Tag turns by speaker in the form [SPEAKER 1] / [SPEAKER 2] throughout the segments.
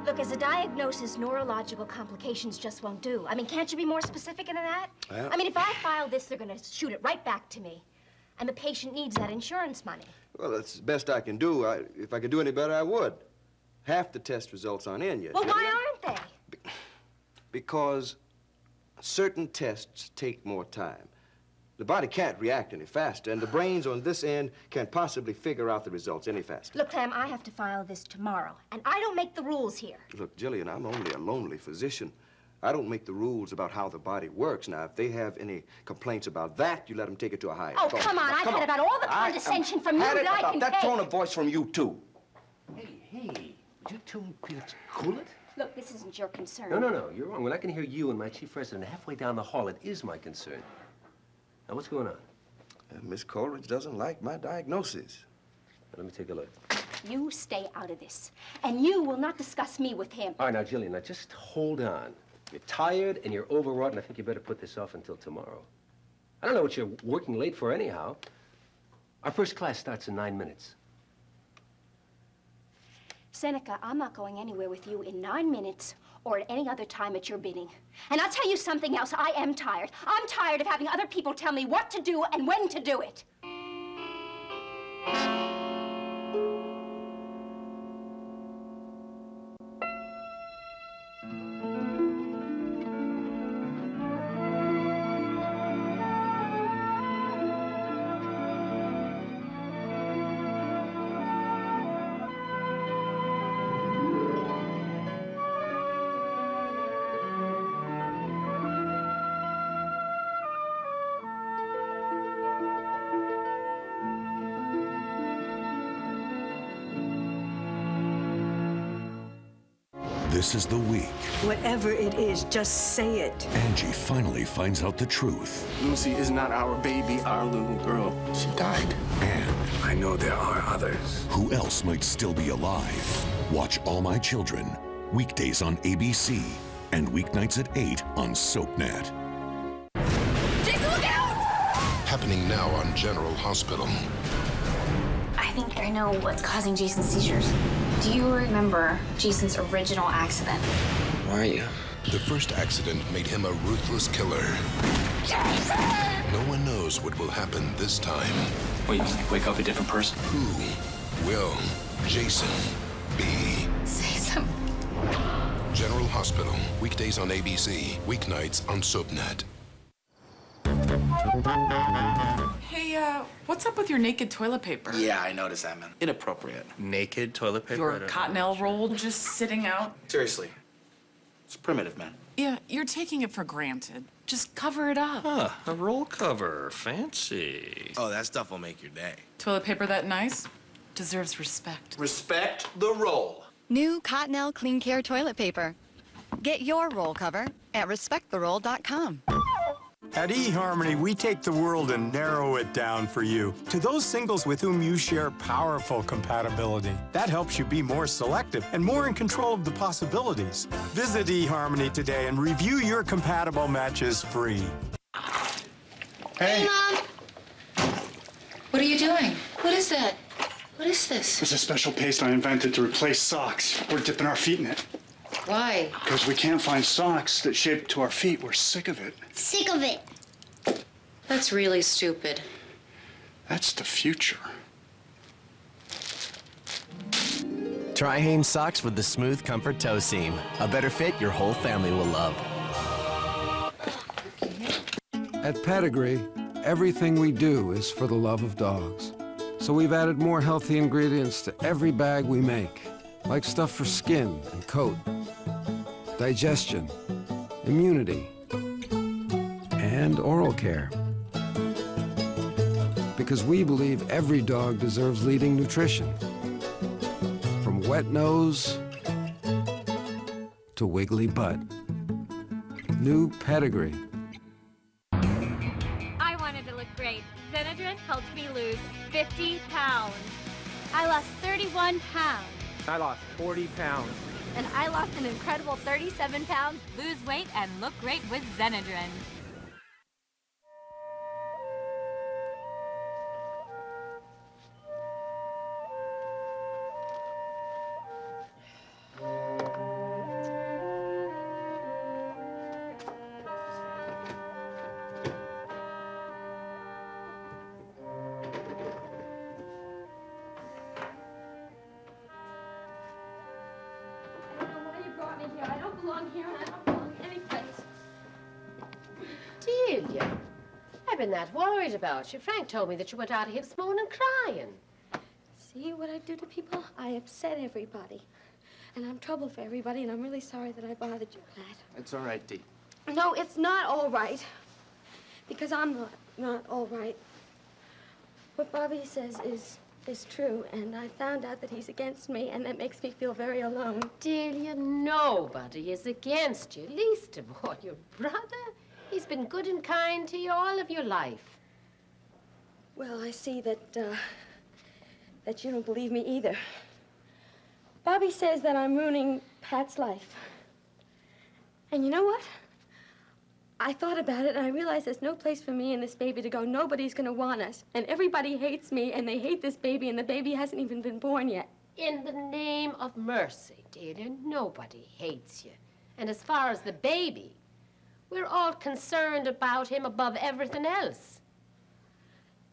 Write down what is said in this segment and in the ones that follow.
[SPEAKER 1] Look, as a diagnosis, neurological complications just won't do. I mean, can't you be more specific than that?
[SPEAKER 2] Well,
[SPEAKER 1] I mean, if I file this, they're going to shoot it right back to me. And the patient needs that insurance money.
[SPEAKER 2] well, that's the best I can do. If I could do any better, I would. Half the test results aren't in yet.
[SPEAKER 1] Well, why aren't they?
[SPEAKER 2] Because certain tests take more time. The body can't react any faster, and the brains on this end can't possibly figure out the results any faster.
[SPEAKER 1] Look, Clem, I have to file this tomorrow, and I don't make the rules here.
[SPEAKER 2] Look, Jillian, I'm only a lonely physician. I don't make the rules about how the body works. Now, if they have any complaints about that, you let them take it to a higher
[SPEAKER 1] Oh,
[SPEAKER 2] court.
[SPEAKER 1] come on. I've had about all the condescension from you that I can
[SPEAKER 2] that
[SPEAKER 1] take.
[SPEAKER 2] tone of voice from you, too.
[SPEAKER 3] Hey, would you two please cool it?
[SPEAKER 1] Look, this isn't your concern.
[SPEAKER 3] No, you're wrong. When I can hear you and my chief resident halfway down the hall, it is my concern. Now, what's going on?
[SPEAKER 2] Miss Coleridge doesn't like my diagnosis.
[SPEAKER 3] Let me take a look.
[SPEAKER 1] You stay out of this, and you will not discuss me with him.
[SPEAKER 3] All right, now, Jillian, now just hold on. You're tired and you're overwrought, and I think you better put this off until tomorrow. I don't know what you're working late for anyhow. Our first class starts in 9 minutes.
[SPEAKER 1] Seneca, I'm not going anywhere with you in 9 minutes or at any other time at your bidding. And I'll tell you something else. I am tired. I'm tired of having other people tell me what to do and when to do it.
[SPEAKER 4] This is the week
[SPEAKER 5] Whatever it is, just say it.
[SPEAKER 4] Angie finally finds out the truth.
[SPEAKER 6] Lucy is not our baby, our little girl. She died.
[SPEAKER 4] And
[SPEAKER 6] I know there are others.
[SPEAKER 4] who else might still be alive? Watch All My Children, weekdays on ABC and weeknights at 8 on SoapNet.
[SPEAKER 1] Jason, look out!
[SPEAKER 7] Happening now on General Hospital.
[SPEAKER 8] I think I know what's causing Jason's seizures. Do you remember Jason's original accident?
[SPEAKER 6] Why are you?
[SPEAKER 7] The first accident made him a ruthless killer.
[SPEAKER 8] Jason!
[SPEAKER 7] No one knows what will happen this time.
[SPEAKER 6] Wait, wake up a different person?
[SPEAKER 7] Who will Jason be?
[SPEAKER 8] Say something.
[SPEAKER 7] General Hospital, weekdays on ABC, weeknights on SoapNet.
[SPEAKER 9] Hey, what's up with your naked toilet paper?
[SPEAKER 6] Yeah, I noticed that, man. Inappropriate.
[SPEAKER 10] Naked toilet paper?
[SPEAKER 9] Your cottonelle roll just sitting out?
[SPEAKER 6] Seriously. It's primitive, man.
[SPEAKER 9] Yeah, you're taking it for granted. Just cover it up.
[SPEAKER 10] Huh, a roll cover. Fancy.
[SPEAKER 11] Oh, that stuff will make your day.
[SPEAKER 9] Toilet paper that nice deserves respect.
[SPEAKER 6] Respect the roll.
[SPEAKER 12] New Cottonelle Clean Care Toilet Paper. Get your roll cover at respecttheroll.com.
[SPEAKER 13] At eHarmony, we take the world and narrow it down for you to those singles with whom you share powerful compatibility. That helps you be more selective and more in control of the possibilities. Visit eHarmony today and review your compatible matches free.
[SPEAKER 14] Hey, Mom! What are you doing? What is that? What is this?
[SPEAKER 15] It's a special paste I invented to replace socks. We're dipping our feet in it.
[SPEAKER 14] Why?
[SPEAKER 15] Because we can't find socks that shape to our feet. We're sick of it.
[SPEAKER 14] Sick of it. That's really stupid.
[SPEAKER 15] That's the future.
[SPEAKER 16] Try Hanes socks with the smooth comfort toe seam. A better fit your whole family will love.
[SPEAKER 17] At Pedigree, everything we do is for the love of dogs. So we've added more healthy ingredients to every bag we make, like stuff for skin and coat, digestion, immunity, and oral care. Because we believe every dog deserves leading nutrition. From wet nose to wiggly butt. New Pedigree.
[SPEAKER 18] I wanted to look great. Benadryl helped me lose 50 pounds. I lost 31 pounds.
[SPEAKER 19] I lost 40 pounds.
[SPEAKER 18] And I lost an incredible 37 pounds. Lose weight and look great with Benadryl.
[SPEAKER 11] belong here, and I don't belong anyplace.
[SPEAKER 20] Delia, I've been that worried about you. Frank told me that you went out of here this morning crying.
[SPEAKER 11] See what I do to people? I upset everybody. And I'm trouble for everybody, and I'm really sorry that I bothered you with that.
[SPEAKER 6] It's all right, Dee.
[SPEAKER 11] No, it's not all right. Because I'm not all right. What Bobby says is true, and I found out that he's against me, and that makes me feel very alone.
[SPEAKER 20] Delia, nobody is against you, least of all your brother. He's been good and kind to you all of your life.
[SPEAKER 11] Well, I see that you don't believe me either. Bobby says that I'm ruining Pat's life. And you know what? I thought about it, and I realized there's no place for me and this baby to go. Nobody's gonna want us. And everybody hates me, and they hate this baby, and the baby hasn't even been born yet.
[SPEAKER 20] In the name of mercy, Delia, nobody hates you. And as far as the baby, we're all concerned about him above everything else.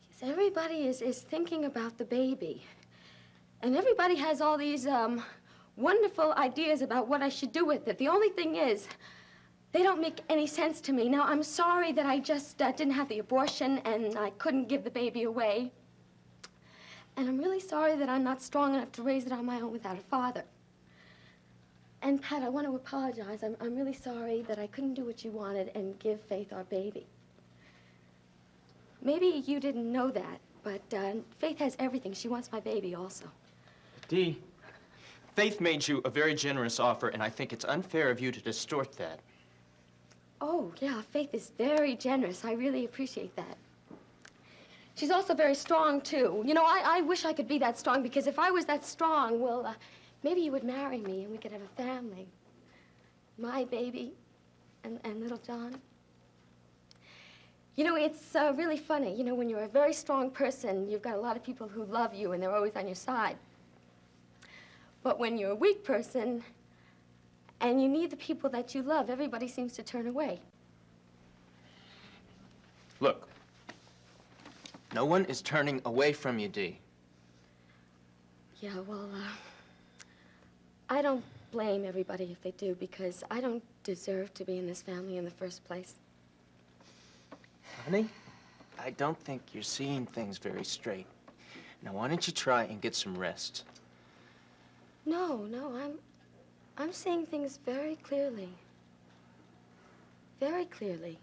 [SPEAKER 11] Yes, everybody is thinking about the baby. And everybody has all these wonderful ideas about what I should do with it. The only thing is, they don't make any sense to me. Now, I'm sorry that I just didn't have the abortion and I couldn't give the baby away. And I'm really sorry that I'm not strong enough to raise it on my own without a father. And, Pat, I want to apologize. I'm really sorry that I couldn't do what you wanted and give Faith our baby. Maybe you didn't know that, but Faith has everything. She wants my baby also.
[SPEAKER 21] Dee, Faith made you a very generous offer, and I think it's unfair of you to distort that.
[SPEAKER 11] Oh, yeah, Faith is very generous. I really appreciate that. She's also very strong, too. You know, I wish I could be that strong, because if I was that strong, well, maybe you would marry me and we could have a family. My baby and little John. You know, it's really funny. You know, when you're a very strong person, you've got a lot of people who love you and they're always on your side. But when you're a weak person and you need the people that you love, everybody seems to turn away.
[SPEAKER 21] Look, no one is turning away from you, Dee.
[SPEAKER 11] Yeah, well, I don't blame everybody if they do, because I don't deserve to be in this family in the first place.
[SPEAKER 21] Honey, I don't think you're seeing things very straight. Now, why don't you try and get some rest?
[SPEAKER 11] No, I'm seeing things very clearly. Very clearly.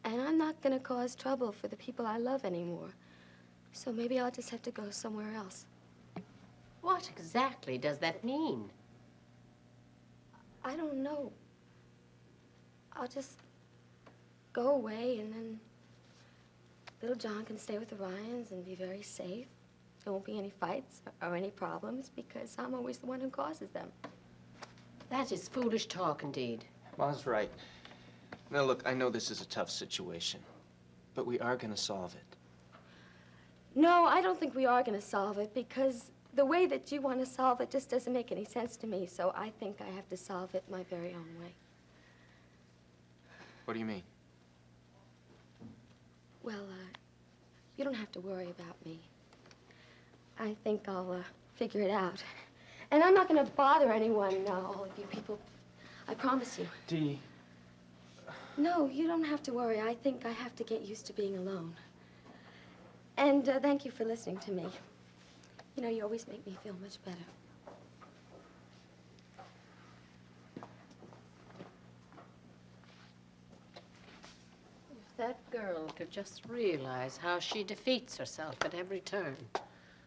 [SPEAKER 11] And I'm not gonna cause trouble for the people I love anymore. So maybe I'll just have to go somewhere else.
[SPEAKER 20] What exactly does that mean?
[SPEAKER 11] I don't know. I'll just go away, and then little John can stay with the Ryans and be very safe. There won't be any fights or any problems, because I'm always the one who causes them.
[SPEAKER 20] That is foolish talk indeed.
[SPEAKER 21] Ma's right. Now, look, I know this is a tough situation, but we are going to solve it.
[SPEAKER 11] No, I don't think we are going to solve it, because the way that you want to solve it just doesn't make any sense to me, so I think I have to solve it my very own way.
[SPEAKER 21] What do you mean?
[SPEAKER 11] Well, you don't have to worry about me. I think I'll figure it out. And I'm not going to bother anyone, all of you people. I promise you.
[SPEAKER 21] Dee.
[SPEAKER 11] No, you don't have to worry. I think I have to get used to being alone. And thank you for listening to me. You know, you always make me feel much better.
[SPEAKER 20] If that girl could just realize how she defeats herself at every turn.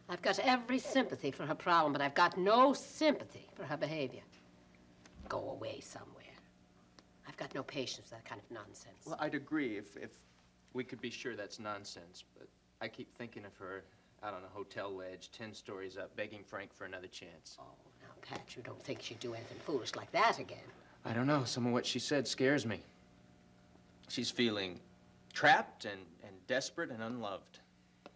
[SPEAKER 20] I've got every sympathy for her problem, but I've got no sympathy for her behavior. Go away somewhere. I've got no patience for that kind of nonsense.
[SPEAKER 21] Well, I'd agree if we could be sure that's nonsense, but I keep thinking of her out on a hotel ledge, 10 stories up, begging Frank for another chance.
[SPEAKER 20] Oh, now, Pat, you don't think she'd do anything foolish like that again?
[SPEAKER 21] I don't know. Some of what she said scares me. She's feeling trapped and desperate and unloved.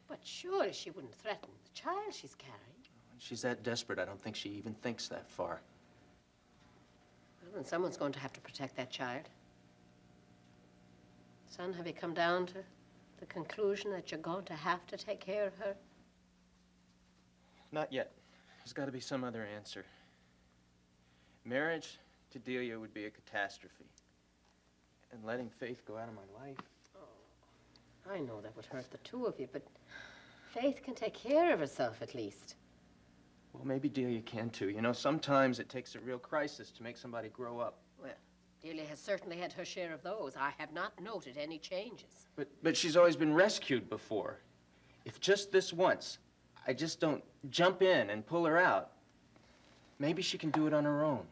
[SPEAKER 20] But surely she wouldn't threaten the child she's carrying.
[SPEAKER 21] When she's that desperate, I don't think she even thinks that far.
[SPEAKER 20] Well, then someone's going to have to protect that child. Son, have you come down to the conclusion that you're going to have to take care of her?
[SPEAKER 21] Not yet. There's got to be some other answer. Marriage to Delia would be a catastrophe. And letting Faith go out of my life.
[SPEAKER 20] Oh, I know that would hurt the two of you, but Faith can take care of herself at least.
[SPEAKER 21] Well, maybe Delia can too. You know, sometimes it takes a real crisis to make somebody grow up.
[SPEAKER 20] Well, Delia has certainly had her share of those. I have not noted any changes.
[SPEAKER 21] But she's always been rescued before. If just this once, I just don't jump in and pull her out, maybe she can do it on her own.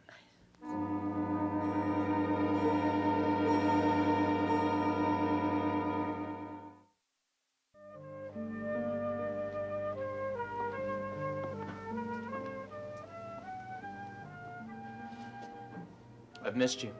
[SPEAKER 21] I've missed you.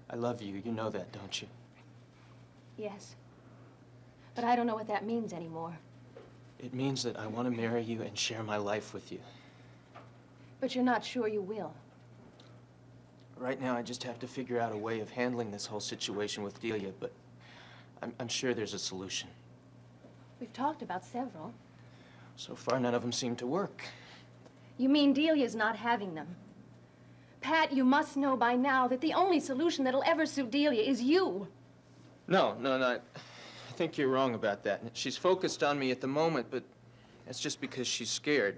[SPEAKER 21] I love you. You know that, don't you?
[SPEAKER 1] Yes. But I don't know what that means anymore.
[SPEAKER 21] It means that I want to marry you and share my life with you.
[SPEAKER 1] But you're not sure you will.
[SPEAKER 21] Right now, I just have to figure out a way of handling this whole situation with Delia, but I'm sure there's a solution.
[SPEAKER 1] We've talked about several.
[SPEAKER 21] So far, none of them seem to work.
[SPEAKER 1] You mean Delia's not having them? Pat, you must know by now that the only solution that'll ever suit Delia is you.
[SPEAKER 21] No. I think you're wrong about that. She's focused on me at the moment, but that's just because she's scared.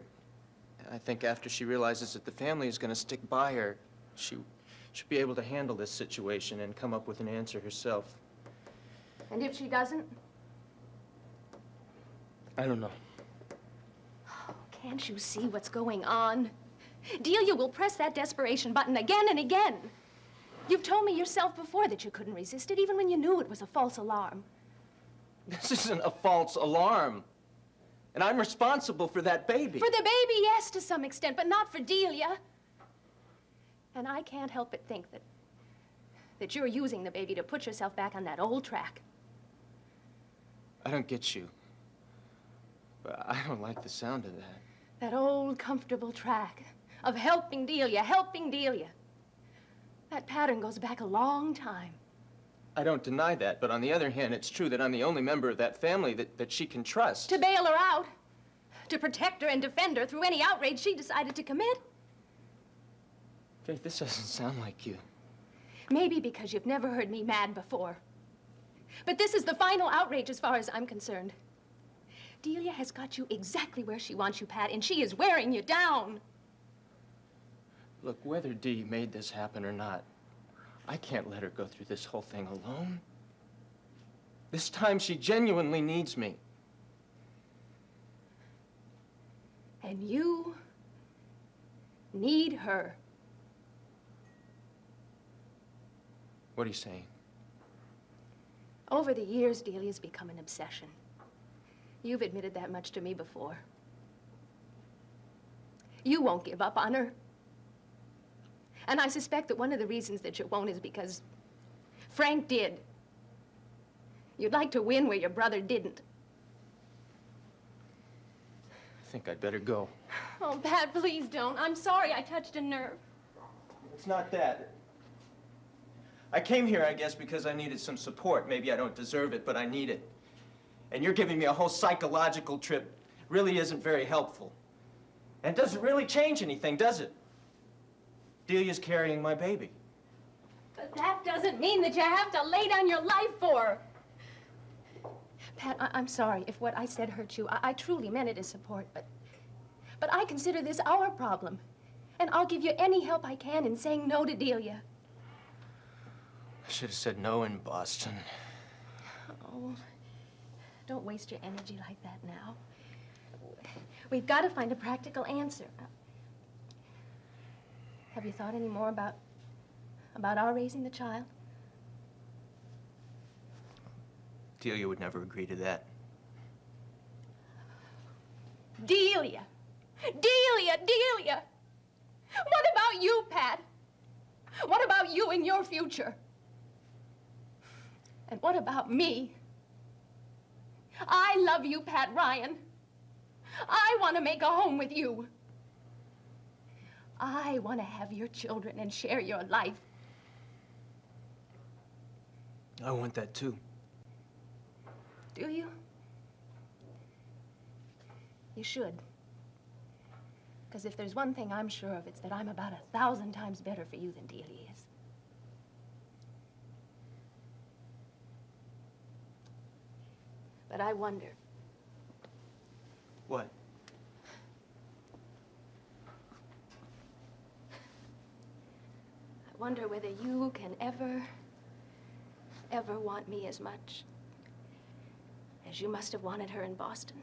[SPEAKER 21] I think after she realizes that the family is going to stick by her, she should be able to handle this situation and come up with an answer herself.
[SPEAKER 1] And if she doesn't?
[SPEAKER 21] I don't know.
[SPEAKER 1] Can't you see what's going on? Delia will press that desperation button again and again. You've told me yourself before that you couldn't resist it, even when you knew it was a false alarm.
[SPEAKER 21] This isn't a false alarm. And I'm responsible for that baby.
[SPEAKER 1] For the baby, yes, to some extent, but not for Delia. And I can't help but think that you're using the baby to put yourself back on that old track.
[SPEAKER 21] I don't get you. But I don't like the sound of that.
[SPEAKER 1] That old, comfortable track of helping Delia, helping Delia. That pattern goes back a long time.
[SPEAKER 21] I don't deny that, but on the other hand, it's true that I'm the only member of that family that she can trust.
[SPEAKER 1] To bail her out, to protect her and defend her through any outrage she decided to commit.
[SPEAKER 21] Faith, this doesn't sound like you.
[SPEAKER 1] Maybe because you've never heard me mad before. But this is the final outrage as far as I'm concerned. Delia has got you exactly where she wants you, Pat, and she is wearing you down.
[SPEAKER 21] Look, whether Dee made this happen or not, I can't let her go through this whole thing alone. This time she genuinely needs me.
[SPEAKER 1] And you need her.
[SPEAKER 21] What are you saying?
[SPEAKER 1] Over the years, Delia's become an obsession. You've admitted that much to me before. You won't give up on her. And I suspect that one of the reasons that you won't is because Frank did. You'd like to win where your brother didn't.
[SPEAKER 21] I think I'd better go.
[SPEAKER 1] Oh, Pat, please don't. I'm sorry I touched a nerve.
[SPEAKER 21] It's not that. I came here, I guess, because I needed some support. Maybe I don't deserve it, but I need it. And you're giving me a whole psychological trip. Really isn't very helpful. And it doesn't really change anything, does it? Delia's carrying my baby.
[SPEAKER 1] But that doesn't mean that you have to lay down your life for her. Pat, I'm sorry if what I said hurt you. I truly meant it as support, but I consider this our problem. And I'll give you any help I can in saying no to Delia.
[SPEAKER 21] I should have said no in Boston.
[SPEAKER 1] Oh, don't waste your energy like that now. We've got to find a practical answer. Have you thought any more about our raising the child?
[SPEAKER 21] Delia would never agree to that.
[SPEAKER 1] Delia! Delia! Delia! What about you, Pat? What about you and your future? And what about me? I love you, Pat Ryan. I want to make a home with you. I want to have your children and share your life.
[SPEAKER 21] I want that too.
[SPEAKER 1] Do you? You should. Because if there's one thing I'm sure of, it's that I'm about 1,000 times better for you than Delia is. But I wonder.
[SPEAKER 21] What?
[SPEAKER 1] I wonder whether you can ever want me as much as you must have wanted her in Boston.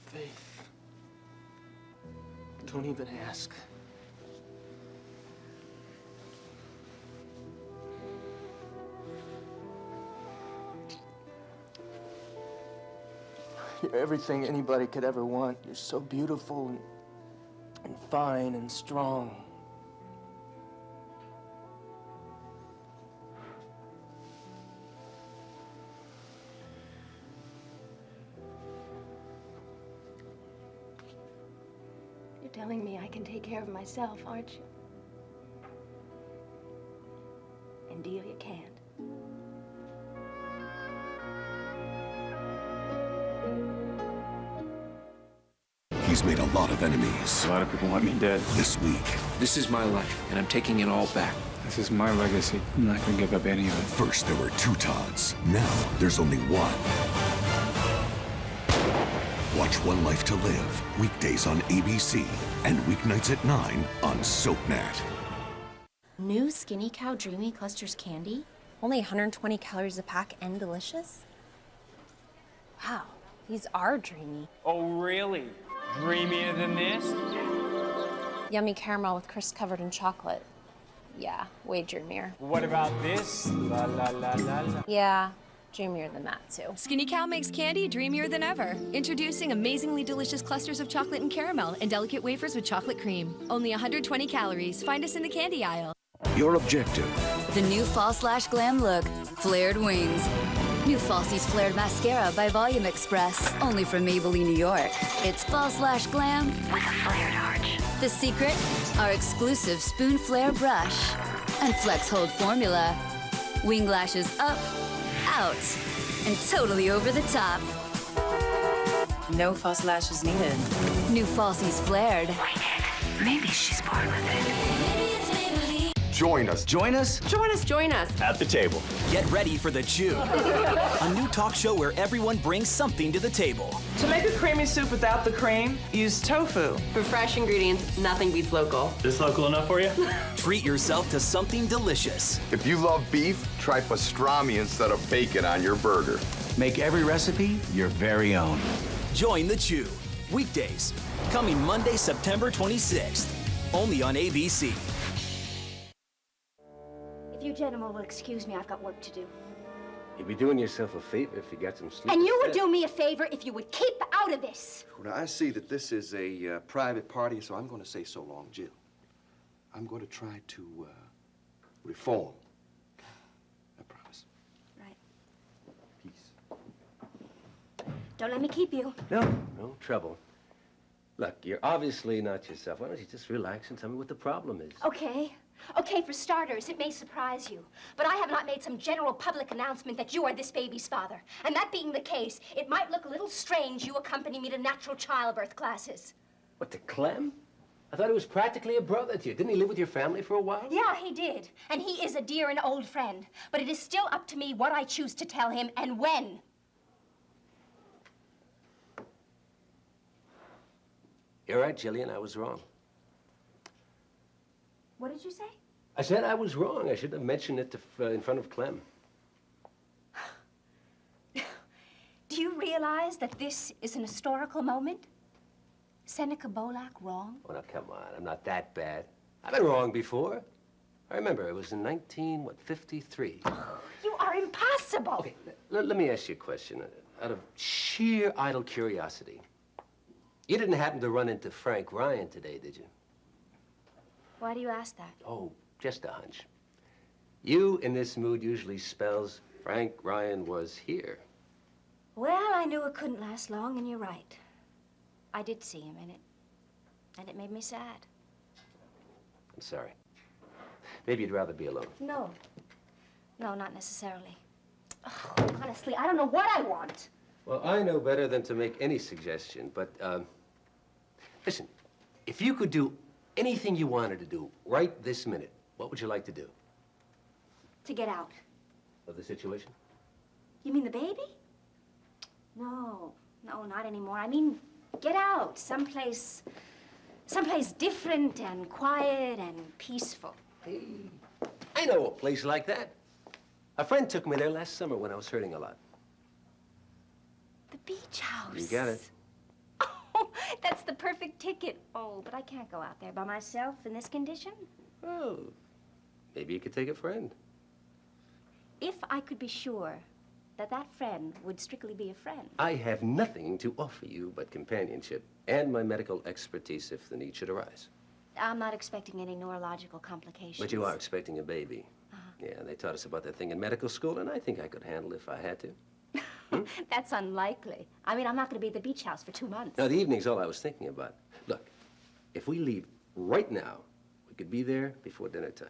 [SPEAKER 21] Faith. Don't even ask. You're everything anybody could ever want. You're so beautiful and fine and strong.
[SPEAKER 1] You're telling me I can take care of myself, aren't you? And Delia can't.
[SPEAKER 4] He's made a lot of enemies.
[SPEAKER 15] A lot of people want me dead.
[SPEAKER 4] This week.
[SPEAKER 2] This is my life, and I'm taking it all back.
[SPEAKER 15] This is my legacy. I'm not going to give up any of it.
[SPEAKER 4] First, there were 2 Todds. Now, there's only one. Watch One Life to Live, weekdays on ABC, and weeknights at 9 on SoapNet.
[SPEAKER 8] New Skinny Cow Dreamy Clusters candy? Only 120 calories a pack and delicious? Wow, these are dreamy.
[SPEAKER 19] Oh, really? Dreamier than this?
[SPEAKER 8] Yummy caramel with crisp covered in chocolate. Yeah, way dreamier.
[SPEAKER 19] What about this? La la la la la.
[SPEAKER 8] Yeah, dreamier than that too.
[SPEAKER 22] Skinny Cow makes candy dreamier than ever. Introducing amazingly delicious clusters of chocolate and caramel and delicate wafers with chocolate cream. Only 120 calories. Find us in the candy aisle.
[SPEAKER 4] Your objective.
[SPEAKER 22] The new Fall Slash Glam look. Flared wings. New Falsies Flared Mascara by Volume Express. Only from Maybelline, New York. It's Fall Slash Glam with a flared arch. The secret? Our exclusive Spoon Flare brush. And Flex Hold formula. Wing lashes up, out, and totally over the top.
[SPEAKER 14] No false lashes needed.
[SPEAKER 22] New Falsies Flared.
[SPEAKER 14] Maybe she's bored with it.
[SPEAKER 23] Join us.
[SPEAKER 14] Join us?
[SPEAKER 23] Join us.
[SPEAKER 14] Join us.
[SPEAKER 23] At the table.
[SPEAKER 24] Get ready for The Chew, a new talk show where everyone brings something to the table.
[SPEAKER 25] To make a creamy soup without the cream, use tofu.
[SPEAKER 14] For fresh ingredients, nothing beats local.
[SPEAKER 23] This local enough for you?
[SPEAKER 24] Treat yourself to something delicious.
[SPEAKER 23] If you love beef, try pastrami instead of bacon on your burger.
[SPEAKER 24] Make every recipe your very own. Join The Chew, weekdays, coming Monday, September 26th, only on ABC.
[SPEAKER 26] If you gentlemen will excuse me, I've got work to do.
[SPEAKER 3] You'd be doing yourself a favor if you got some sleep.
[SPEAKER 26] And you would do me a favor if you would keep out of this.
[SPEAKER 27] Well, I see that this is a private party, so I'm going to say so long, Jill. I'm going to try to reform. I promise.
[SPEAKER 26] Right.
[SPEAKER 27] Peace.
[SPEAKER 26] Don't let me keep you.
[SPEAKER 3] No trouble. Look, you're obviously not yourself. Why don't you just relax and tell me what the problem is?
[SPEAKER 26] Okay. Okay, for starters, it may surprise you, but I have not made some general public announcement that you are this baby's father. And that being the case, it might look a little strange you accompany me to natural childbirth classes.
[SPEAKER 3] What, to Clem? I thought he was practically a brother to you. Didn't he live with your family for a while?
[SPEAKER 26] Yeah, he did. And he is a dear and old friend. But it is still up to me what I choose to tell him and when.
[SPEAKER 3] You're right, Jillian. I was wrong.
[SPEAKER 26] What did you say?
[SPEAKER 3] I said I was wrong. I should have mentioned it in front of Clem.
[SPEAKER 26] Do you realize that this is an historical moment? Seneca Bolak wrong?
[SPEAKER 3] Oh, now, come on. I'm not that bad. I've been wrong before. I remember it was in 1953.
[SPEAKER 26] You are impossible.
[SPEAKER 3] Okay, let me ask you a question. Out of sheer idle curiosity, you didn't happen to run into Frank Ryan today, did you?
[SPEAKER 26] Why do you ask that?
[SPEAKER 3] Oh, just a hunch. You in this mood usually spells Frank Ryan was here.
[SPEAKER 26] Well, I knew it couldn't last long, and you're right. I did see him, and it made me sad.
[SPEAKER 3] I'm sorry. Maybe you'd rather be alone.
[SPEAKER 26] No. No, not necessarily. Oh, honestly, I don't know what I want.
[SPEAKER 3] Well, I know better than to make any suggestion, but, listen, if you could do anything you wanted to do right this minute, what would you like to do?
[SPEAKER 26] To get out.
[SPEAKER 3] Of the situation?
[SPEAKER 26] You mean the baby? No, not anymore. I mean, get out, someplace different and quiet and peaceful.
[SPEAKER 3] Hey, I know a place like that. A friend took me there last summer when I was hurting a lot.
[SPEAKER 26] The beach house.
[SPEAKER 3] You got it.
[SPEAKER 26] Oh, that's the perfect ticket. Oh, but I can't go out there by myself in this condition.
[SPEAKER 3] Oh, maybe you could take a friend.
[SPEAKER 26] If I could be sure that friend would strictly be a friend.
[SPEAKER 3] I have nothing to offer you but companionship and my medical expertise if the need should arise.
[SPEAKER 26] I'm not expecting any neurological complications.
[SPEAKER 3] But you are expecting a baby. Yeah, they taught us about that thing in medical school, and I think I could handle it if I had to.
[SPEAKER 26] That's unlikely. I mean, I'm not going to be at the beach house for 2 months.
[SPEAKER 3] No, the evening's all I was thinking about. Look, if we leave right now, we could be there before dinner time.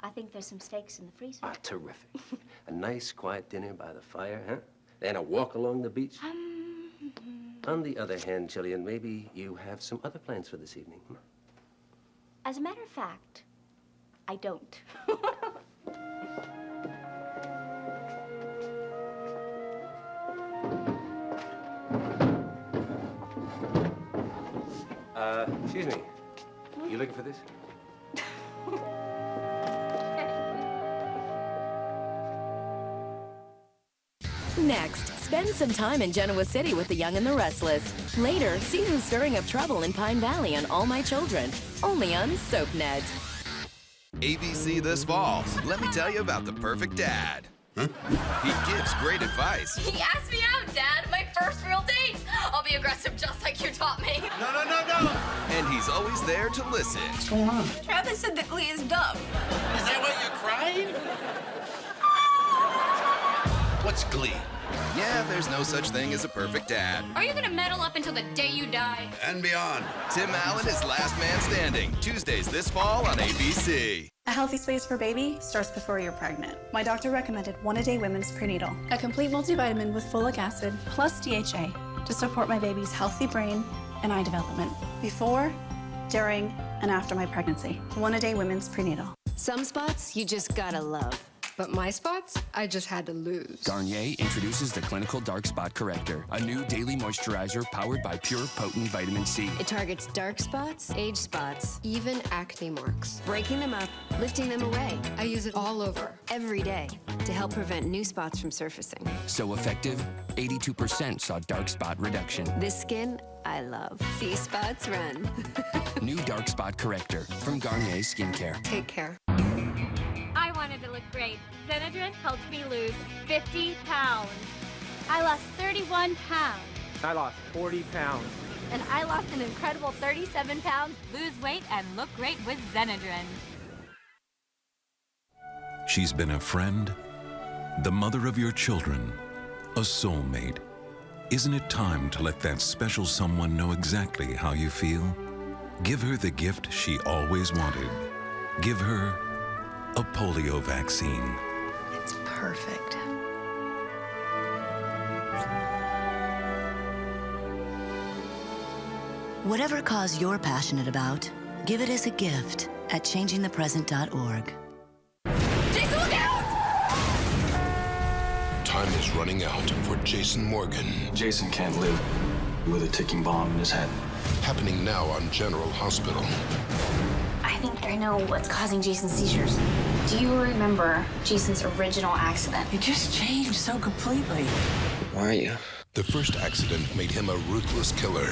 [SPEAKER 26] I think there's some steaks in the freezer.
[SPEAKER 3] Ah, terrific. A nice, quiet dinner by the fire, huh? And a walk along the beach. On the other hand, Jillian, maybe you have some other plans for this evening.
[SPEAKER 26] As a matter of fact, I don't.
[SPEAKER 3] Excuse me. You looking for this?
[SPEAKER 5] Next, spend some time in Genoa City with the Young and the Restless. Later, see who's stirring up trouble in Pine Valley on All My Children, only on SoapNet.
[SPEAKER 7] ABC this fall. Let me tell you about the perfect dad. Huh? He gives great advice.
[SPEAKER 9] He asked me out, Dad. My first real date. I'll be aggressive just like you taught me.
[SPEAKER 7] No. And he's always there to listen.
[SPEAKER 9] What's going on? Travis said that Glee is dumb.
[SPEAKER 7] Is that why you're crying? What's Glee? Yeah, there's no such thing as a perfect dad.
[SPEAKER 9] Are you gonna meddle up until the day you die?
[SPEAKER 7] And beyond. Tim Allen is Last Man Standing. Tuesdays this fall on ABC.
[SPEAKER 10] A healthy space for baby starts before you're pregnant. My doctor recommended one-a-day women's prenatal, a complete multivitamin with folic acid plus DHA to support my baby's healthy brain and eye development before, during, and after my pregnancy. One-a-day women's prenatal.
[SPEAKER 12] Some spots you just gotta love. But my spots, I just had to lose.
[SPEAKER 13] Garnier introduces the Clinical Dark Spot Corrector, a new daily moisturizer powered by pure, potent vitamin C.
[SPEAKER 12] It targets dark spots, age spots, even acne marks, breaking them up, lifting them away. I use it all over, every day, to help prevent new spots from surfacing.
[SPEAKER 13] So effective, 82% saw dark spot reduction.
[SPEAKER 12] This skin, I love. See spots run.
[SPEAKER 13] New Dark Spot Corrector from Garnier Skincare.
[SPEAKER 12] Take care.
[SPEAKER 18] I wanted to look great. Senedrin helped me lose 50 pounds. I lost 31 pounds.
[SPEAKER 19] I lost 40 pounds.
[SPEAKER 18] And I lost an incredible 37 pounds. Lose weight and look great with Senedrin.
[SPEAKER 4] She's been a friend, the mother of your children, a soulmate. Isn't it time to let that special someone know exactly how you feel? Give her the gift she always wanted. Give her a polio vaccine.
[SPEAKER 12] It's perfect.
[SPEAKER 16] Whatever cause you're passionate about, give it as a gift at changingthepresent.org.
[SPEAKER 9] Jason, look out!
[SPEAKER 23] Time is running out for Jason Morgan.
[SPEAKER 28] Jason can't live with a ticking bomb in his head.
[SPEAKER 23] Happening now on General Hospital.
[SPEAKER 8] I think I know what's causing Jason's seizures. Do you remember Jason's original accident?
[SPEAKER 12] It just changed so completely.
[SPEAKER 23] Why are you? The first accident made him a ruthless killer.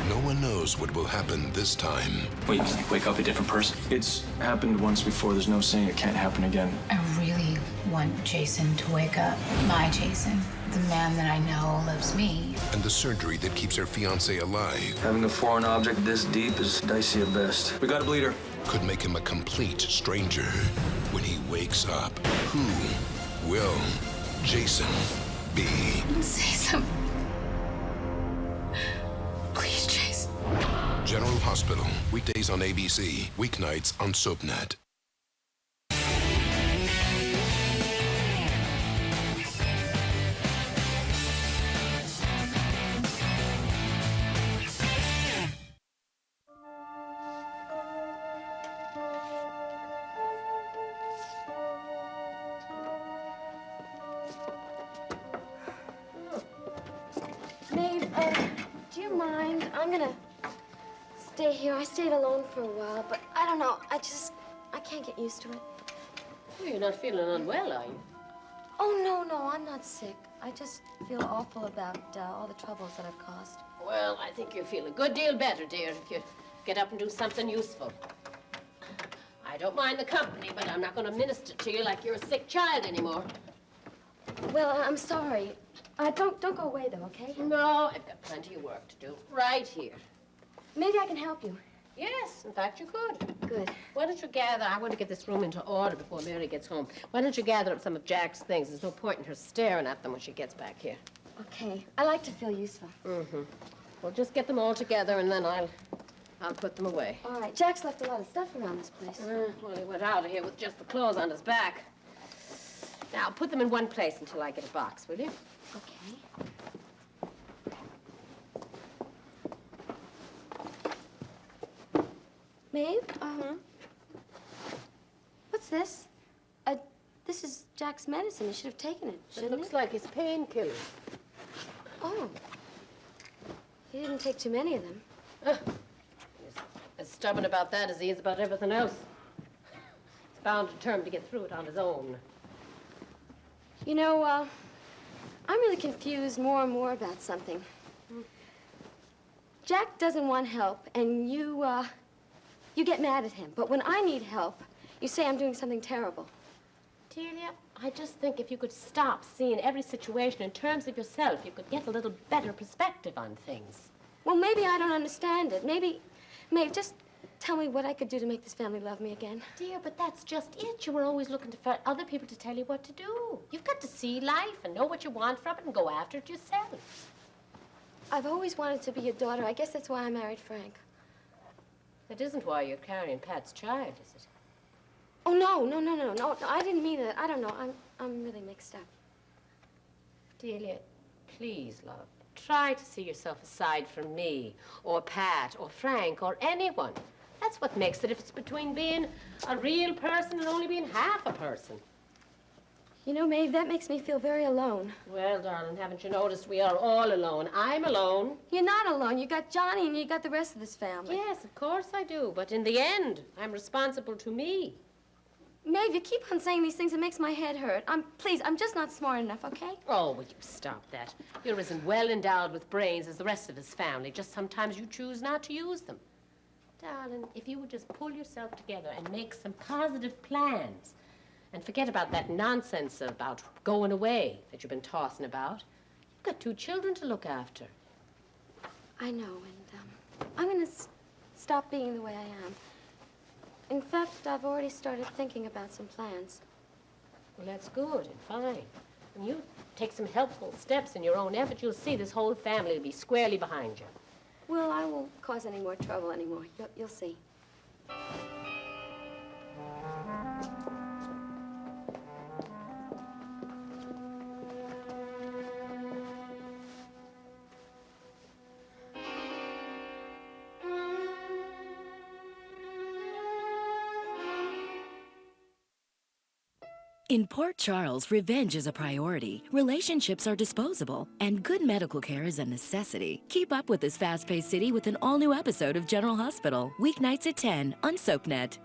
[SPEAKER 23] No one knows what will happen this time.
[SPEAKER 28] Wait, you wake up a different person? It's happened once before. There's no saying it can't happen again.
[SPEAKER 14] I really want Jason to wake up. My Jason. The man that I know loves me.
[SPEAKER 23] And the surgery that keeps her fiancé alive.
[SPEAKER 28] Having a foreign object this deep is dicey at best. We got a bleeder.
[SPEAKER 23] Could make him a complete stranger when he wakes up. Who will
[SPEAKER 1] Jason B.
[SPEAKER 14] Say something. Please, Jason.
[SPEAKER 1] General Hospital, weekdays on ABC, weeknights on SoapNet.
[SPEAKER 2] Maeve, do you mind? I'm gonna stay here. I stayed alone for a while, but I don't know. I can't get used to it.
[SPEAKER 6] Well, you're not feeling unwell, are you?
[SPEAKER 2] Oh, no, I'm not sick. I just feel awful about all the troubles that I've caused.
[SPEAKER 6] Well, I think you'll feel a good deal better, dear, if you get up and do something useful. I don't mind the company, but I'm not going to minister to you like you're a sick child anymore.
[SPEAKER 2] Well, I'm sorry. Don't go away, though, okay?
[SPEAKER 6] No, I've got plenty of work to do right here.
[SPEAKER 2] Maybe I can help you.
[SPEAKER 6] Yes, in fact, you could.
[SPEAKER 2] Good.
[SPEAKER 6] Why don't you gather... I want to get this room into order before Mary gets home. Why don't you gather up some of Jack's things? There's no point in her staring at them when she gets back here.
[SPEAKER 2] Okay. I like to feel useful.
[SPEAKER 6] Mm-hmm. Well, just get them all together, and then I'll put them away.
[SPEAKER 2] All right. Jack's left a lot of stuff around this place.
[SPEAKER 6] Well, he went out of here with just the clothes on his back. Now, put them in one place until I get a box, will you?
[SPEAKER 2] Okay. Maeve? What's this? This is Jack's medicine. He should have taken it, shouldn't
[SPEAKER 6] It looks like his painkiller.
[SPEAKER 2] Oh. He didn't take too many of them.
[SPEAKER 6] He's as stubborn about that as he is about everything else. He's bound determined to get through it on his own.
[SPEAKER 2] You know, I'm really confused more and more about something. Jack doesn't want help, and you get mad at him. But when I need help, you say I'm doing something terrible.
[SPEAKER 6] Delia, I just think if you could stop seeing every situation in terms of yourself, you could get a little better perspective on things.
[SPEAKER 2] Well, maybe I don't understand it. Maybe, Maeve, just tell me what I could do to make this family love me again.
[SPEAKER 6] Dear, but that's just it. You were always looking for other people to tell you what to do. You've got to see life and know what you want from it and go after it yourself.
[SPEAKER 2] I've always wanted to be a daughter. I guess that's why I married Frank.
[SPEAKER 6] That isn't why you're carrying Pat's child, is it?
[SPEAKER 2] Oh, no, I didn't mean that. I don't know. I'm really mixed up.
[SPEAKER 6] Delia, please, love, try to see yourself aside from me, or Pat, or Frank, or anyone. That's what makes the difference between being a real person and only being half a person.
[SPEAKER 2] You know, Maeve, that makes me feel very alone.
[SPEAKER 6] Well, darling, haven't you noticed we are all alone? I'm alone.
[SPEAKER 2] You're not alone. You got Johnny and you got the rest of this family.
[SPEAKER 6] Yes, of course I do. But in the end, I'm responsible to me.
[SPEAKER 2] Maeve, you keep on saying these things. It makes my head hurt. Please, I'm just not smart enough, okay?
[SPEAKER 6] Oh, will you stop that? You're as well endowed with brains as the rest of his family. Just sometimes you choose not to use them. Darling, if you would just pull yourself together and make some positive plans and forget about that nonsense about going away that you've been tossing about. You've got 2 children to look after.
[SPEAKER 2] I know, and I'm going to stop being the way I am. In fact, I've already started thinking about some plans.
[SPEAKER 6] Well, that's good and fine. When you take some helpful steps in your own effort, you'll see this whole family will be squarely behind you.
[SPEAKER 2] Well, I won't cause any more trouble anymore. You'll see.
[SPEAKER 5] In Port Charles, revenge is a priority, relationships are disposable, and good medical care is a necessity. Keep up with this fast-paced city with an all-new episode of General Hospital, weeknights at 10 on SoapNet.